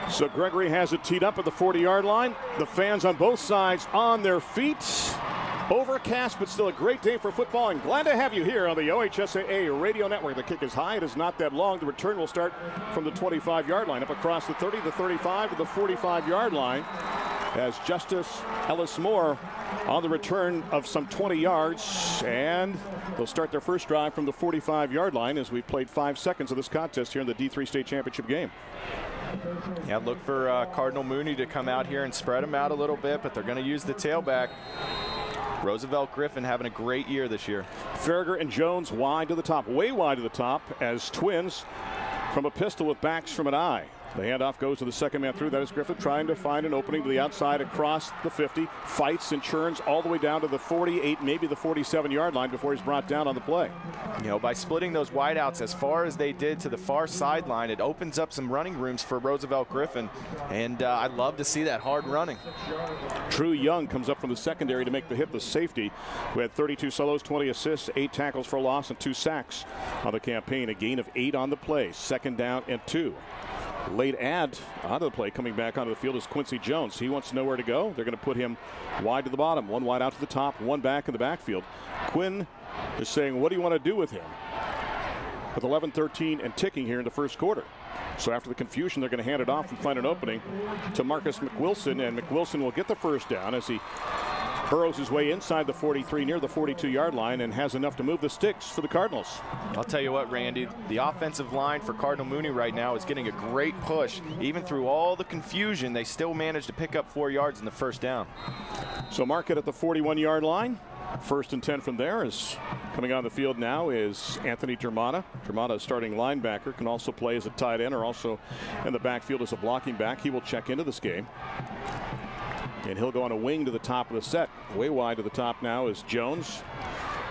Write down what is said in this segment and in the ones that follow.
So Gregory has it teed up at the 40-yard line. The fans on both sides on their feet. Overcast, but still a great day for football, and glad to have you here on the OHSAA radio network. The kick is high. It is not that long. The return will start from the 25-yard line, up across the 30, the 35, to the 45-yard line, as Justice Ellis Moore on the return of some 20 yards, and they'll start their first drive from the 45-yard line as we played 5 seconds of this contest here in the D3 state championship game. Yeah, look for Cardinal Mooney to come out here and spread them out a little bit, but they're going to use the tailback. Roosevelt Griffin having a great year this year. Farragher and Jones wide to the top, way wide to the top, as twins from a pistol with backs from an eye. The handoff goes to the second man through. That is Griffin trying to find an opening to the outside across the 50. Fights and churns all the way down to the 48, maybe the 47-yard line before he's brought down on the play. You know, by splitting those wideouts as far as they did to the far sideline, it opens up some running rooms for Roosevelt Griffin, and I'd love to see that hard running. Drew Young comes up from the secondary to make the hit, the safety, who had 32 solos, 20 assists, 8 tackles for loss, and 2 sacks on the campaign. A gain of 8 on the play. 2nd down and 2. Late add onto the play, coming back onto the field, is Quincy Jones. He wants to know where to go. They're going to put him wide to the bottom, 1 wide out to the top, 1 back in the backfield. Quinn is saying, what do you want to do with him? With 11-13 and ticking here in the first quarter. So after the confusion, they're going to hand it off and find an opening to Marcus McWilson, and McWilson will get the first down as he burrows his way inside the 43 near the 42-yard line and has enough to move the sticks for the Cardinals. I'll tell you what, Randy, the offensive line for Cardinal Mooney right now is getting a great push. Even through all the confusion, they still managed to pick up 4 yards in the first down. So mark it at the 41-yard line. 1st and 10 from there. Is coming on the field now is Anthony Germana. Germana, a starting linebacker, can also play as a tight end or also in the backfield as a blocking back. He will check into this game. And he'll go on a wing to the top of the set. Way wide to the top now is Jones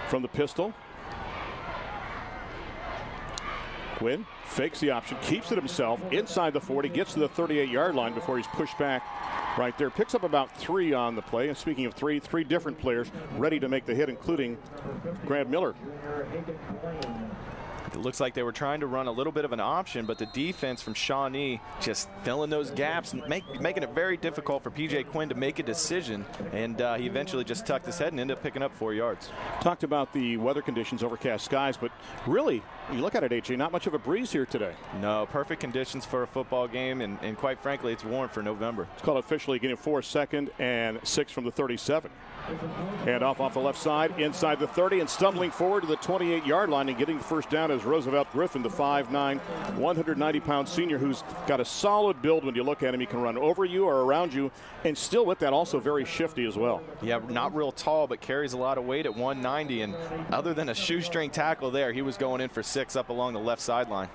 from the pistol. Quinn fakes the option, keeps it himself inside the 40, gets to the 38-yard line before he's pushed back right there. Picks up about 3 on the play. And speaking of 3 different players ready to make the hit, including Grant Miller. It looks like they were trying to run a little bit of an option, but the defense from Shawnee just filling those gaps, making it very difficult for P.J. Quinn to make a decision, and he eventually just tucked his head and ended up picking up 4 yards. Talked about the weather conditions, overcast skies, but really, you look at it, H.A., not much of a breeze here today. No, perfect conditions for a football game, and quite frankly, it's warm for November. It's called officially getting 4 2nd and 6 from the 37. And off the left side, inside the 30, and stumbling forward to the 28-yard line and getting the first down is Roosevelt Griffin, the 5'9", 190-pound senior who's got a solid build. When you look at him, he can run over you or around you, and still with that also very shifty as well. Yeah, not real tall, but carries a lot of weight at 190, and other than a shoestring tackle there, he was going in for 6 up along the left sideline.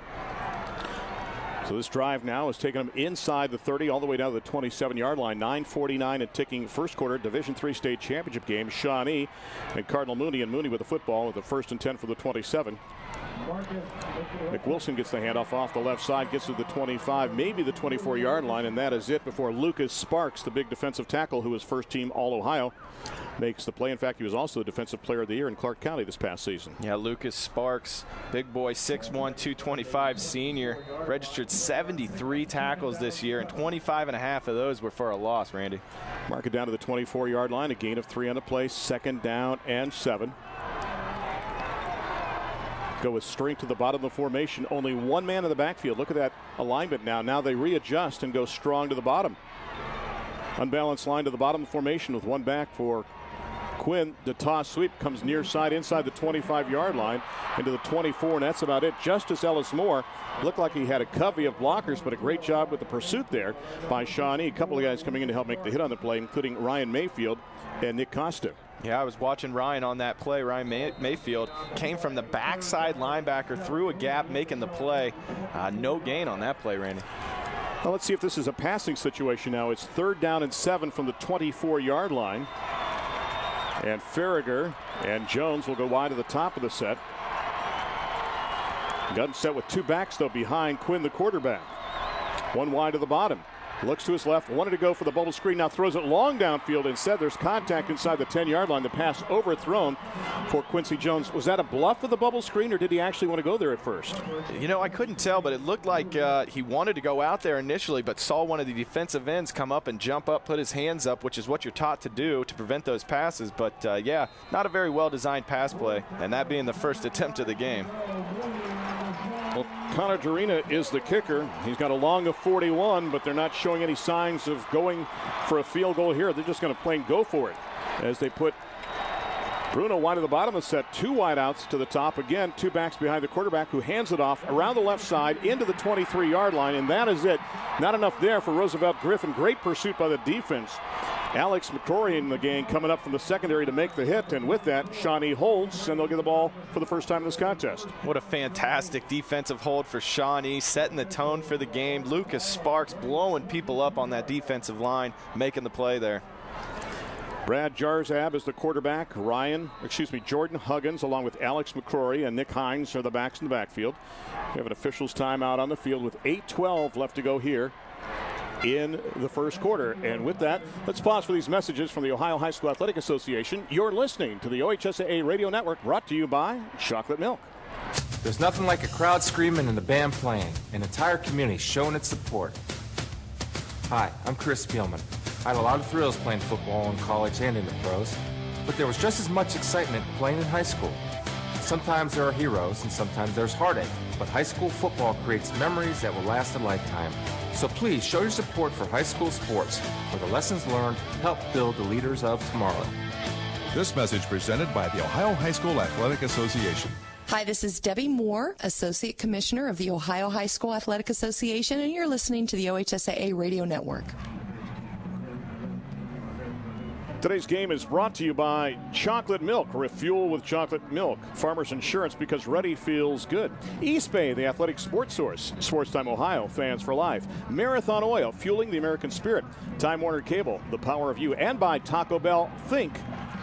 So this drive now is taking them inside the 30 all the way down to the 27-yard line. 9:49 and ticking first quarter Division III state championship game. Shawnee and Cardinal Mooney, and Mooney with the football with the 1st and 10 for the 27. McWilson gets the handoff off the left side, gets to the 25, maybe the 24-yard line, and that is it before Lucas Sparks, the big defensive tackle who was first team All-Ohio, makes the play. In fact, he was also the defensive player of the year in Clark County this past season. Yeah, Lucas Sparks, big boy, 6'1", 225 senior, registered 73 tackles this year, and 25 and a half of those were for a loss, Randy. Mark it down to the 24-yard line, a gain of 3 on the play, 2nd down and 7. Go with strength to the bottom of the formation. Only 1 man in the backfield. Look at that alignment now. Now they readjust and go strong to the bottom. Unbalanced line to the bottom of the formation with 1 back for Quinn. The toss sweep comes near side inside the 25-yard line into the 24, and that's about it. Justice Ellis Moore looked like he had a covey of blockers, but a great job with the pursuit there by Shawnee. A couple of guys coming in to help make the hit on the play, including Ryan Mayfield and Nick Costa. Yeah, I was watching Ryan on that play. Ryan Mayfield came from the backside linebacker through a gap, making the play. No gain on that play, Randy. Well, let's see if this is a passing situation now. It's 3rd down and 7 from the 24-yard line. And Farragher and Jones will go wide to the top of the set. Gun set with 2 backs, though, behind Quinn, the quarterback. 1 wide to the bottom. Looks to his left, wanted to go for the bubble screen, now throws it long downfield. Instead, there's contact inside the 10-yard line. The pass overthrown for Quincy Jones. Was that a bluff with the bubble screen, or did he actually want to go there at first? You know, I couldn't tell, but it looked like he wanted to go out there initially, but saw one of the defensive ends come up and jump up, put his hands up, which is what you're taught to do to prevent those passes. But, yeah, not a very well-designed pass play, and that being the first attempt of the game. Well, Connor Dorina is the kicker. He's got a long of 41, but they're not showing any signs of going for a field goal here. They're just going to plain go for it as they put Bruno wide to the bottom of the set. 2 wideouts to the top. Again, 2 backs behind the quarterback, who hands it off around the left side into the 23-yard line, and that is it. Not enough there for Roosevelt Griffin. Great pursuit by the defense. Alex McCrory in the game coming up from the secondary to make the hit, and with that, Shawnee holds, and they'll get the ball for the first time in this contest. What a fantastic defensive hold for Shawnee, setting the tone for the game. Lucas Sparks blowing people up on that defensive line, making the play there. Brad Jarzab is the quarterback. Jordan Huggins along with Alex McCrory and Nick Hines are the backs in the backfield. We have an official's timeout on the field with 8:12 left to go here in the first quarter. And with that, let's pause for these messages from the Ohio High School Athletic Association. You're listening to the OHSAA Radio Network, brought to you by Chocolate Milk. There's nothing like a crowd screaming and the band playing, an entire community showing its support. Hi, I'm Chris Spielman. I had a lot of thrills playing football in college and in the pros, but there was just as much excitement playing in high school. Sometimes there are heroes and sometimes there's heartache, but high school football creates memories that will last a lifetime. So please show your support for high school sports, where the lessons learned help build the leaders of tomorrow. This message presented by the Ohio High School Athletic Association. Hi, this is Debbie Moore, Associate Commissioner of the Ohio High School Athletic Association, and you're listening to the OHSAA Radio Network. Today's game is brought to you by Chocolate Milk. Refuel with chocolate milk. Farmers Insurance, because ready feels good. East Bay, the athletic sports source. Sports Time Ohio, fans for life. Marathon Oil, fueling the American spirit. Time Warner Cable, the power of you. And by Taco Bell, think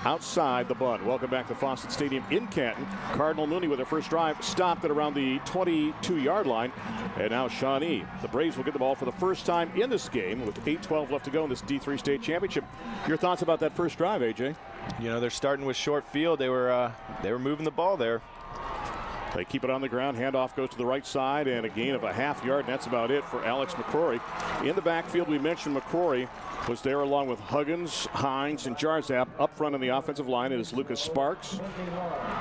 outside the bun. Welcome back to Fawcett Stadium in Canton. Cardinal Mooney with their first drive stopped at around the 22-yard line. And now Shawnee. The Braves will get the ball for the first time in this game with 8:12 left to go in this D3 state championship. Your thoughts about that first drive, AJ? You know, they're starting with short field. They were moving the ball there. They keep it on the ground. Handoff goes to the right side, and a gain of a half yard, and that's about it for Alex McCrory. In the backfield, we mentioned McCrory was there along with Huggins, Hines, and Jarzab. Up front on the offensive line, it is Lucas Sparks,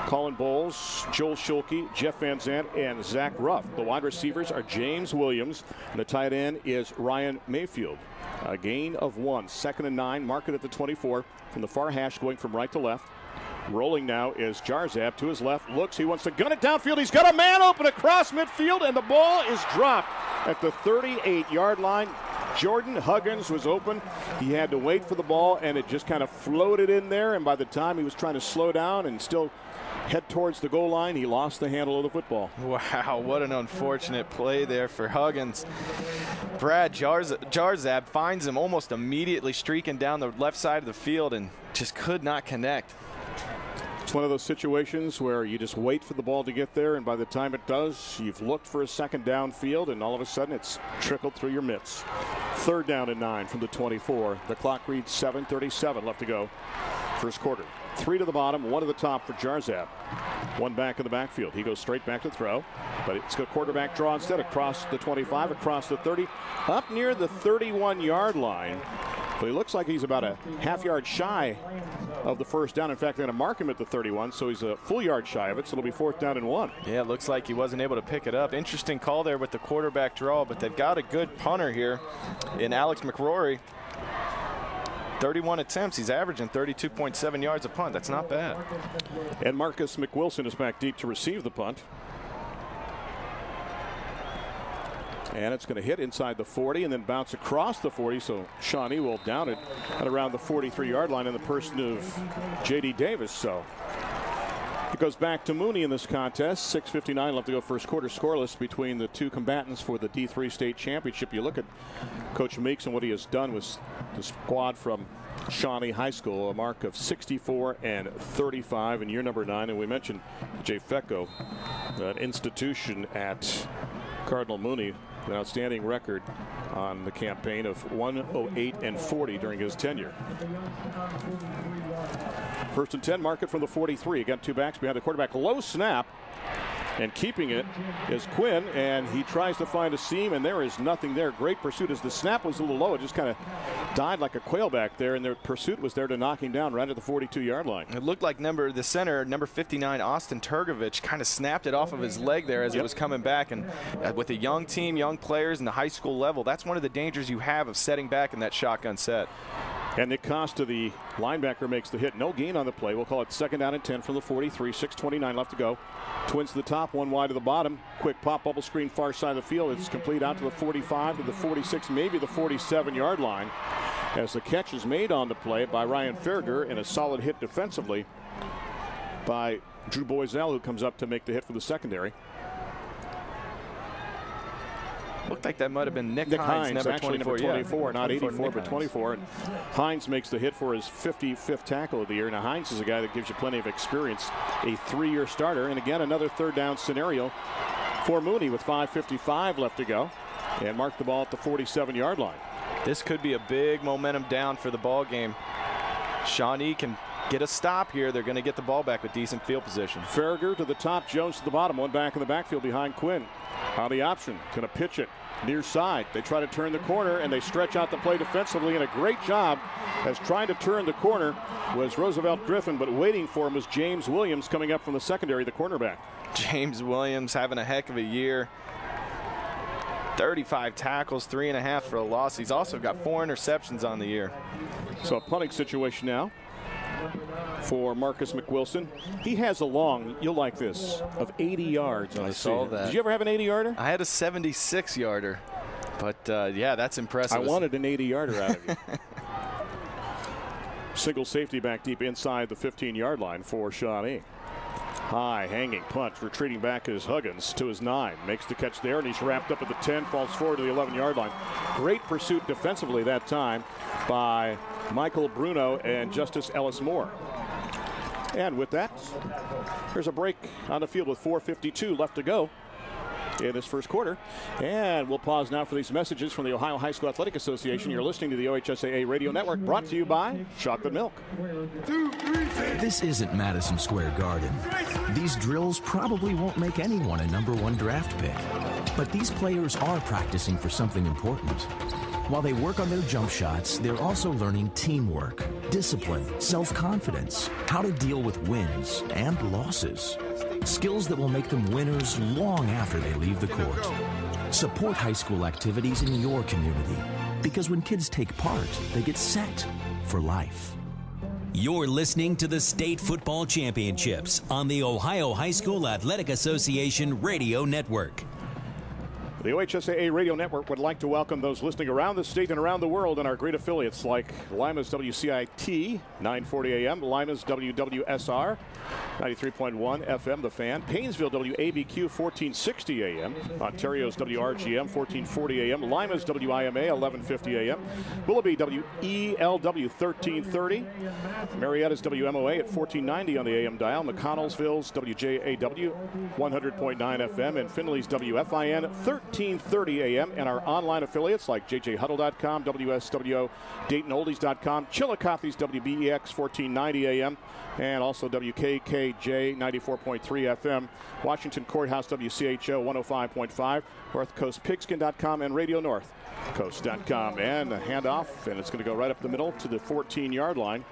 Colin Bowles, Joel Schulke, Jeff Van Zandt, and Zach Ruff. The wide receivers are James Williams, and the tight end is Ryan Mayfield. A gain of 1. 2nd and 9, mark it at the 24 from the far hash, going from right to left. Rolling now is Jarzab to his left. Looks, he wants to gun it downfield. He's got a man open across midfield, and the ball is dropped at the 38-yard line. Jordan Huggins was open. He had to wait for the ball, and it just kind of floated in there. And by the time he was trying to slow down and still head towards the goal line, he lost the handle of the football. Wow, what an unfortunate play there for Huggins. Brad Jarzab finds him almost immediately streaking down the left side of the field and just could not connect. It's one of those situations where you just wait for the ball to get there, and by the time it does, you've looked for a second downfield, and all of a sudden it's trickled through your mitts. 3rd down and 9 from the 24. The clock reads 7:37 left to go. First quarter. 3 to the bottom, 1 to the top for Jarzab. 1 back in the backfield. He goes straight back to throw, but it's a quarterback draw instead, across the 25, across the 30, up near the 31-yard line. But he looks like he's about a half yard shy of the first down. In fact, they're going to mark him at the 31, so he's a full yard shy of it, so it'll be 4th down and 1. Yeah, it looks like he wasn't able to pick it up. Interesting call there with the quarterback draw, but they've got a good punter here in Alex McCrory. 31 attempts. He's averaging 32.7 yards a punt. That's not bad. And Marcus McWilson is back deep to receive the punt. And it's going to hit inside the 40 and then bounce across the 40. So Shawnee will down it at around the 43-yard line in the person of J.D. Davis. So it goes back to Mooney in this contest. 6:59 left to go first quarter, scoreless between the two combatants for the D3 state championship. You look at Coach Meeks and what he has done with the squad from Shawnee High School, a mark of 64 and 35 in year number 9. And we mentioned Jay Fecco, an institution at Cardinal Mooney, an outstanding record on the campaign of 108-40 during his tenure. First and 10, mark it from the 43. Again, two backs behind the quarterback. Low snap. And keeping it is Quinn, and he tries to find a seam, and there is nothing there. Great pursuit as the snap was a little low. It just kind of died like a quail back there, and their pursuit was there to knock him down right at the 42-yard line. It looked like the center, number 59, Austin Turgovich, kind of snapped it off of his leg there as it was coming back. And with a young team, young players, and the high school level, that's one of the dangers you have of setting back in that shotgun set. And Nick Costa, the linebacker, makes the hit. No gain on the play. We'll call it 2nd down and 10 from the 43. 6:29 left to go. Twins to the top, one wide to the bottom. Quick pop, bubble screen, far side of the field. It's complete out to the 45, to the 46, maybe the 47-yard line. As the catch is made on the play by Ryan Farragher, and a solid hit defensively by Drew Boiselle, who comes up to make the hit for the secondary. Looked like that might have been Nick Hines, number 24. Number 24, not 84, but Hines. 24. And Hines makes the hit for his 55th tackle of the year. Now, Hines is a guy that gives you plenty of experience, a 3-year starter. And again, another 3rd down scenario for Mooney with 5:55 left to go. And mark the ball at the 47-yard line. This could be a big momentum down for the ball game. Shawnee can get a stop here. They're going to get the ball back with decent field position. Farragher to the top, Jones to the bottom. One back in the backfield behind Quinn. On the option, going to pitch it near side. They try to turn the corner, and they stretch out the play defensively, and a great job as trying to turn the corner was Roosevelt Griffin, but waiting for him was James Williams coming up from the secondary, the cornerback. James Williams having a heck of a year. 35 tackles, 3.5 for a loss. He's also got 4 interceptions on the year. So a punting situation now for Marcus McWilson. He has a long, you'll like this, of 80 yards on the season. I saw that. Did you ever have an 80-yarder? I had a 76-yarder. But, yeah, that's impressive. I wanted an 80-yarder out of you. Single safety back deep inside the 15-yard line for Shawnee. High, hanging punch, retreating back is Huggins to his 9. Makes the catch there, and he's wrapped up at the 10, falls forward to the 11-yard line. Great pursuit defensively that time by Michael Bruno and Justice Ellis Moore. And with that, there's a break on the field with 4:52 left to go in this first quarter. And we'll pause now for these messages from the Ohio High School Athletic Association. You're listening to the OHSAA Radio Network, brought to you by Chocolate Milk. This isn't Madison Square Garden. These drills probably won't make anyone a #1 draft pick. But these players are practicing for something important. While they work on their jump shots, they're also learning teamwork, discipline, self-confidence, how to deal with wins and losses. Skills that will make them winners long after they leave the court. Support high school activities in your community, because when kids take part, they get set for life. You're listening to the State Football Championships on the Ohio High School Athletic Association Radio Network. The OHSAA Radio Network would like to welcome those listening around the state and around the world in our great affiliates like Lima's WCIT, 940 AM, Lima's WWSR, 93.1 FM, The Fan, Painesville WABQ, 1460 AM, Ontario's WRGM, 1440 AM, Lima's WIMA, 1150 AM, Willoughby WELW, 1330, Marietta's WMOA at 1490 on the AM dial, McConnellsville's WJAW, 100.9 FM, and Findlay's WFIN, 1330 AM, and our online affiliates like JJHuddle.com, WSWO, DaytonOldies.com, Chillicothe's WBEX 1490 AM, and also WKKJ 94.3 FM, Washington Courthouse WCHO 105.5, NorthCoastPigskin.com, and Radio NorthCoast.com. And a handoff, and it's going to go right up the middle to the 14-yard line.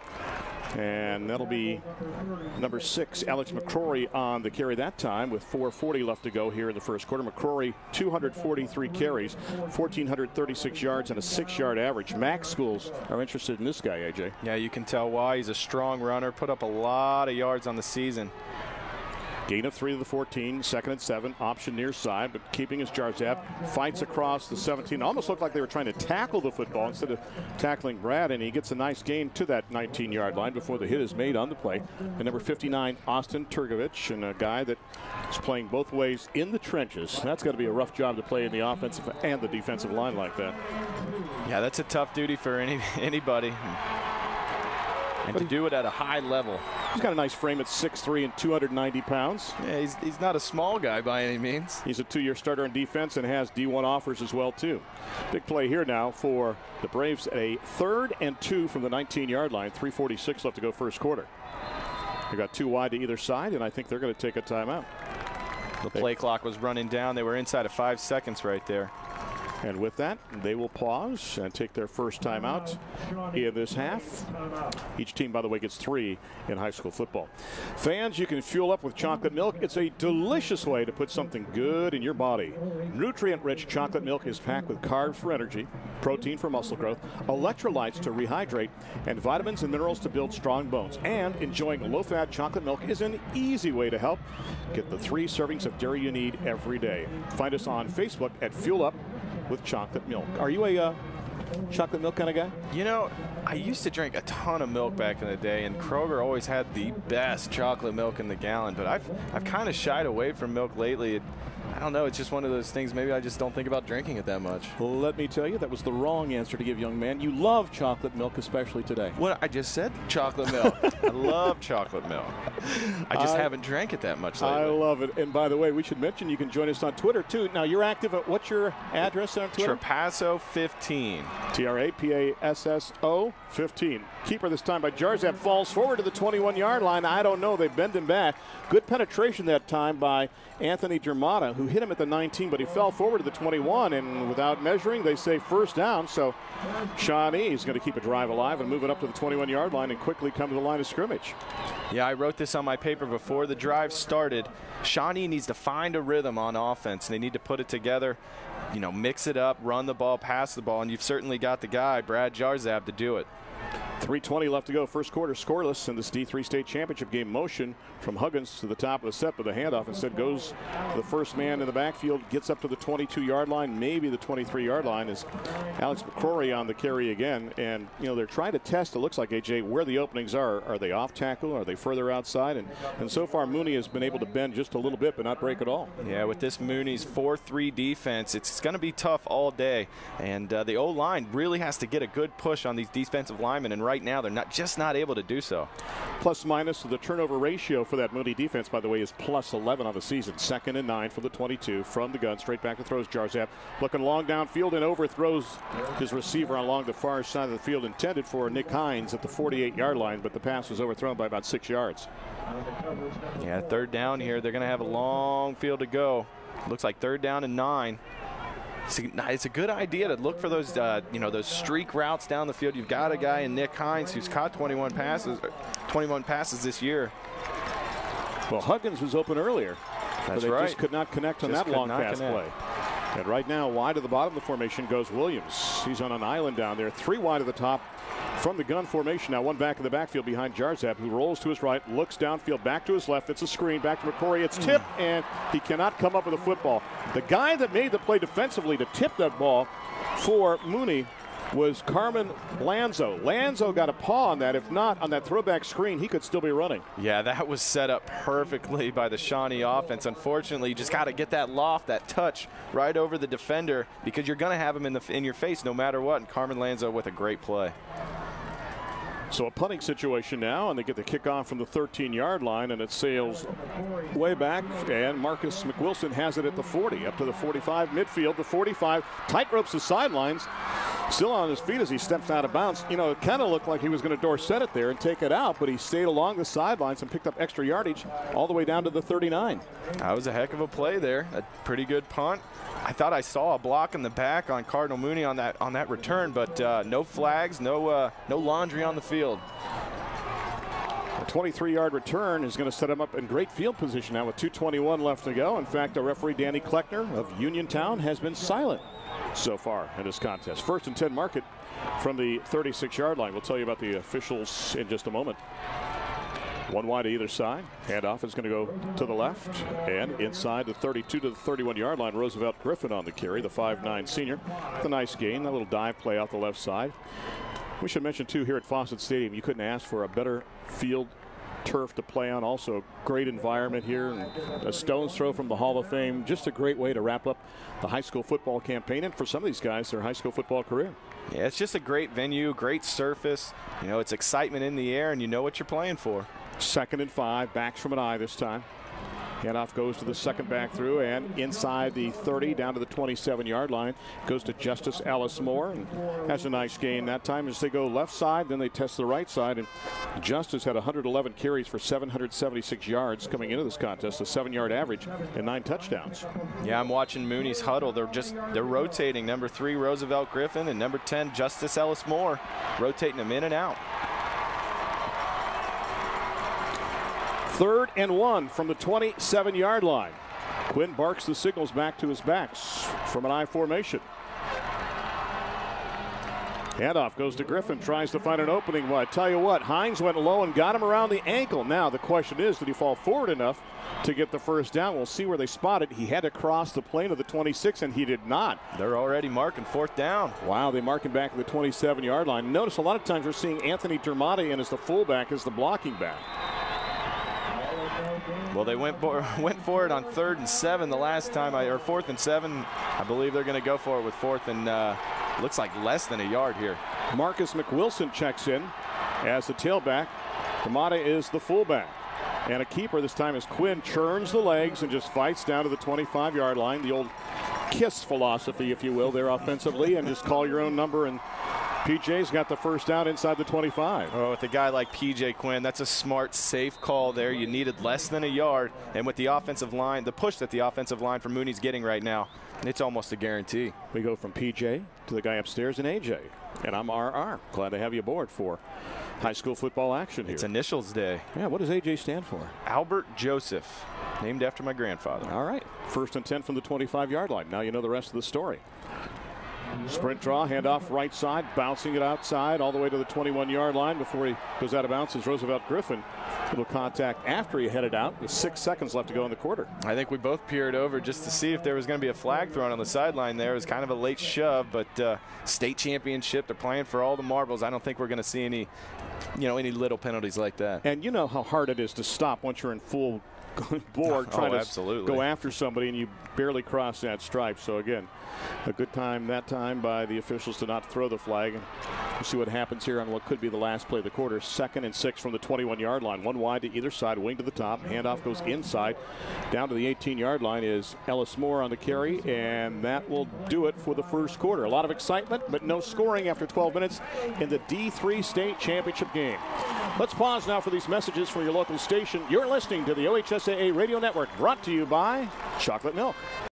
And that'll be number 6, Alex McCrory, on the carry that time with 4:40 left to go here in the first quarter. McCrory, 243 carries, 1,436 yards, and a 6-yard average. Max schools are interested in this guy, AJ. Yeah, you can tell why. He's a strong runner, put up a lot of yards on the season. Gain of 3 to the 14, 2nd and 7, option near side, but keeping his Jarzab, fights across the 17. Almost looked like they were trying to tackle the football instead of tackling Brad, and he gets a nice gain to that 19-yard line before the hit is made on the play. And number 59, Austin Turgovich, and a guy that is playing both ways in the trenches. That's got to be a rough job to play in the offensive and the defensive line like that. Yeah, that's a tough duty for anybody. and to do it at a high level. He's got a nice frame at 6'3" and 290 pounds. Yeah, he's not a small guy by any means. He's a 2-year starter in defense and has D1 offers as well, too. Big play here now for the Braves. A 3rd and 2 from the 19-yard line. 3:46 left to go first quarter. They got 2 wide to either side, and I think they're going to take a timeout. The play clock was running down. They were inside of 5 seconds right there. And with that, they will pause and take their first timeout in this half. Each team, by the way, gets 3 in high school football. Fans, you can fuel up with chocolate milk. It's a delicious way to put something good in your body. Nutrient-rich chocolate milk is packed with carbs for energy, protein for muscle growth, electrolytes to rehydrate, and vitamins and minerals to build strong bones. And enjoying low-fat chocolate milk is an easy way to help. Get the 3 servings of dairy you need every day. Find us on Facebook at Fuel Up with Chocolate Milk. Are you a chocolate milk kind of guy? You know, I used to drink a ton of milk back in the day, and Kroger always had the best chocolate milk in the gallon, but I've kind of shied away from milk lately. I don't know, it's just one of those things, maybe I just don't think about drinking it that much. Well, let me tell you, that was the wrong answer to give, young man. You love chocolate milk, especially today. What? I just said chocolate milk. I love chocolate milk. I just haven't drank it that much lately. I love it. And by the way, we should mention you can join us on Twitter, too. Now, you're active at, what's your address on Twitter? Trapasso 15. Trapasso 15. Keeper this time by Jarzab, falls forward to the 21-yard line. I don't know. They bend him back. Good penetration that time by Anthony Germata, who hit him at the 19, but he fell forward to the 21, and without measuring, they say first down. So Shawnee is going to keep a drive alive and move it up to the 21-yard line and quickly come to the line of scrimmage. Yeah, I wrote this on my paper before the drive started. Shawnee needs to find a rhythm on offense. They need to put it together, you know, mix it up, run the ball, pass the ball, and you've certainly got the guy, Brad Jarzab, to do it. 3:20 left to go. First quarter scoreless in this D3 state championship game. Motion from Huggins to the top of the set, but the handoff instead goes to the first man in the backfield, gets up to the 22-yard line, maybe the 23-yard line, is Alex McCrory on the carry again. And, you know, they're trying to test, it looks like, AJ, where the openings are. Are they off tackle? Are they further outside? And so far, Mooney has been able to bend just a little bit, but not break at all. Yeah, with this Mooney's 4-3 defense, it's going to be tough all day. And the O-line really has to get a good push on these defensive linemen, and right now they're just not able to do so. Plus minus, the turnover ratio for that Mooney defense, by the way, is plus 11 on the season. 2nd and 9 for the 22 from the gun. Straight back to throws. Jarzab looking long downfield and overthrows his receiver along the far side of the field, intended for Nick Hines at the 48-yard line, but the pass was overthrown by about 6 yards. Yeah, 3rd down here. They're going to have a long field to go. Looks like 3rd down and 9. It's a good idea to look for those, those streak routes down the field. You've got a guy in Nick Hines who's caught 21 passes this year. Well, Huggins was open earlier. That's but they right. just could not connect on that long pass play. And right now, wide to the bottom of the formation goes Williams. He's on an island down there. 3 wide at the top from the gun formation. Now 1 back in the backfield behind Jarzab, who rolls to his right, looks downfield, back to his left. It's a screen, back to McCrory. It's tipped, and he cannot come up with a football. The guy that made the play defensively to tip that ball for Mooney was Carmen Lanzo. Lanzo got a paw on that. If not, on that throwback screen, he could still be running. Yeah, that was set up perfectly by the Shawnee offense. Unfortunately, you just got to get that loft, that touch right over the defender, because you're going to have him in your face no matter what. And Carmen Lanzo with a great play. So a punting situation now, and they get the kickoff from the 13-yard line, and it sails way back, and Marcus McWilson has it at the 40, up to the 45, midfield, the 45, tight ropes the sidelines, still on his feet as he steps out of bounds. You know, it kind of looked like he was going to Dorsett it there and take it out, but he stayed along the sidelines and picked up extra yardage all the way down to the 39. That was a heck of a play there. A pretty good punt. I thought I saw a block in the back on Cardinal Mooney on that return, but no flags, no laundry on the field. A 23-yard return is going to set him up in great field position now with 2:21 left to go. In fact, our referee Danny Kleckner of Uniontown has been silent so far in this contest. 1st and 10 market from the 36-yard line. We'll tell you about the officials in just a moment. 1 wide to either side. Handoff is going to go to the left and inside the 32 to the 31-yard line. Roosevelt Griffin on the carry, the 5'9 senior. With a nice gain, that little dive play out the left side. We should mention, too, here at Fawcett Stadium, you couldn't ask for a better field turf to play on. Also, great environment here. And a stone's throw from the Hall of Fame. Just a great way to wrap up the high school football campaign. And for some of these guys, their high school football career. Yeah, it's just a great venue, great surface. You know, it's excitement in the air, and you know what you're playing for. 2nd and 5, backs from an eye this time. Handoff goes to the second back through and inside the 30 down to the 27-yard line. Goes to Justice Ellis Moore and has a nice gain that time as they go left side. Then they test the right side. And Justice had 111 carries for 776 yards coming into this contest, a 7-yard average and 9 touchdowns. Yeah, I'm watching Mooney's huddle. They're rotating number 3 Roosevelt Griffin and number 10 Justice Ellis Moore, rotating them in and out. 3rd and 1 from the 27-yard line. Quinn barks the signals back to his backs from an I formation. Handoff goes to Griffin, tries to find an opening. Well, I tell you what, Hines went low and got him around the ankle. Now the question is, did he fall forward enough to get the first down? We'll see where they spot it. He had to cross the plane of the 26, and he did not. They're already marking 4th down. Wow, they mark him back at the 27-yard line. Notice a lot of times we're seeing Anthony Dermody in as the fullback, as the blocking back. Well, they went for it on 3rd and 7 the last time, or 4th and 7. I believe they're going to go for it with 4th and looks like less than a yard here. Marcus McWilson checks in as the tailback. Kamada is the fullback. And a keeper this time as Quinn churns the legs and just fights down to the 25-yard line. The old KISS philosophy, if you will, there offensively, and just call your own number. And PJ's got the first down inside the 25. Oh, with a guy like PJ Quinn, that's a smart, safe call there. You needed less than a yard. And with the offensive line, the push that the offensive line for Mooney's getting right now, it's almost a guarantee. We go from PJ to the guy upstairs in AJ. And I'm RR. Glad to have you aboard for high school football action here. It's initials day. Yeah, what does AJ stand for? Albert Joseph, named after my grandfather. All right. 1st and 10 from the 25-yard line. Now you know the rest of the story. Sprint draw, handoff right side, bouncing it outside all the way to the 21-yard line before he goes out of bounds is Roosevelt Griffin. Little contact after he headed out with 6 seconds left to go in the quarter. I think we both peered over just to see if there was going to be a flag thrown on the sideline there. It was kind of a late shove, but state championship, they're playing for all the marbles. I don't think we're going to see any little penalties like that. And you know how hard it is to stop once you're in full board trying to go after somebody and you barely cross that stripe. So again, a good time that time by the officials to not throw the flag. And we'll see what happens here on what could be the last play of the quarter. 2nd and 6 from the 21-yard line. One wide to either side, wing to the top. Handoff goes inside. Down to the 18-yard line is Ellis Moore on the carry, and that will do it for the first quarter. A lot of excitement, but no scoring after 12 minutes in the D3 state championship game. Let's pause now for these messages from your local station. You're listening to the OHSAA Radio Network, brought to you by Chocolate Milk.